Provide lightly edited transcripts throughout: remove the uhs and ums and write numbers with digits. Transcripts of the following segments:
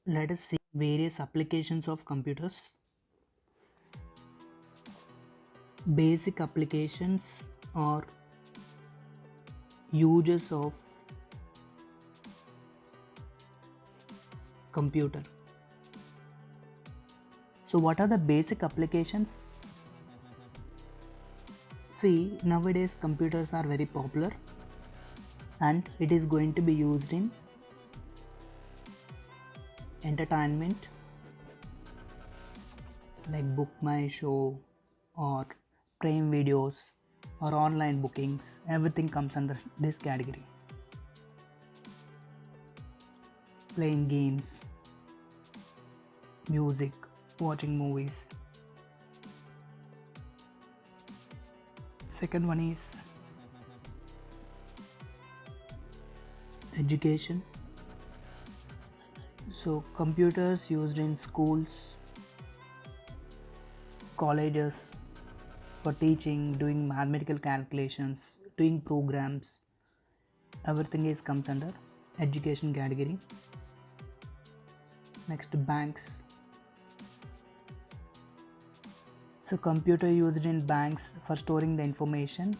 Let us see various applications of computers. Basic applications or uses of computer. So what are the basic applications? See, nowadays computers are very popular and it is going to be used in entertainment like Book My Show or Prime Videos or online bookings. Everything comes under this category. Playing games, music, watching movies. Second one is education. So computers used in schools, colleges for teaching, doing mathematical calculations, doing programs. Everything is comes under education category. Next, banks. So computer used in banks for storing the information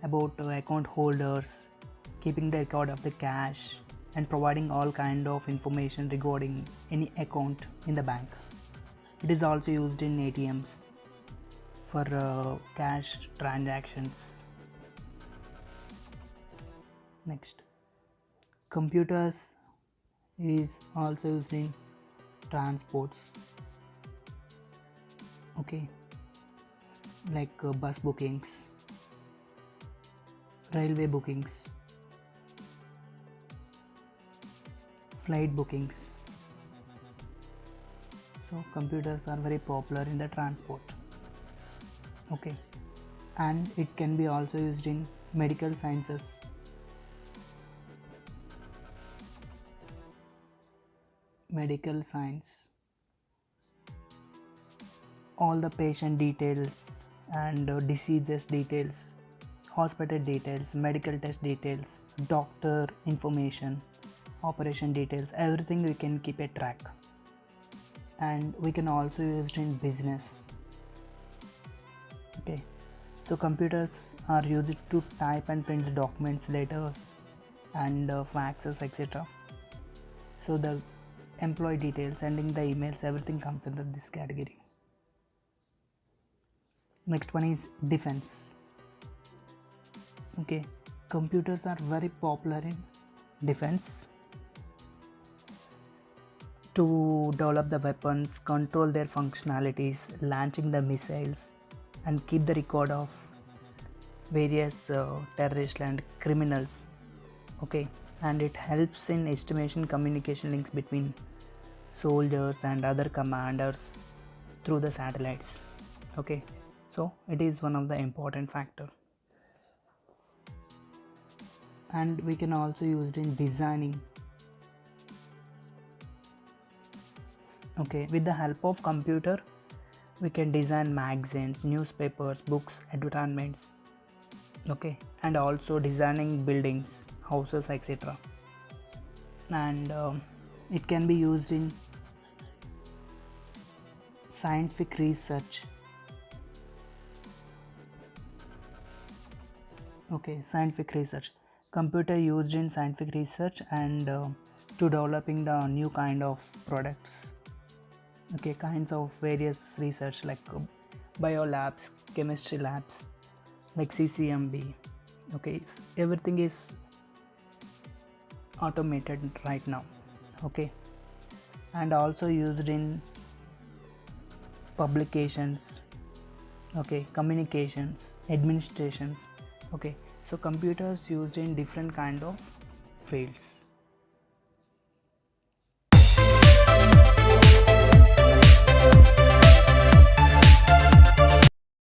about account holders, keeping the record of the cash and providing all kind of information regarding any account in the bank. It is also used in ATMs for cash transactions. Next, computers is also used in transports. Okay, like bus bookings, railway bookings, flight bookings. So computers are very popular in the transport. Okay, and it can be also used in medical sciences. Medical science, all the patient details and diseases details, hospital details, medical test details, doctor information, operation details, everything we can keep a track. And we can also use it in business. Okay, so computers are used to type and print the documents, letters and faxes, etc. So the employee details, sending the emails, everything comes under this category. Next one is defense. Okay, computers are very popular in defense to develop the weapons, control their functionalities, launching the missiles, and keep the record of various terrorists and criminals. Okay, and it helps in estimation communication links between soldiers and other commanders through the satellites. Okay, so it is one of the important factor. And we can also use it in designing. Okay, with the help of computer we can design magazines, newspapers, books, advertisements. Okay, and also designing buildings, houses, etc. And it can be used in scientific research. Okay, scientific research, computer used in scientific research and to developing the new kind of products. Okay, kinds of various research like bio labs, chemistry labs like CCMB. Okay, everything is automated right now. Okay, and also used in publications. Okay, communications, administrations. Okay, so computers used in different kind of fields.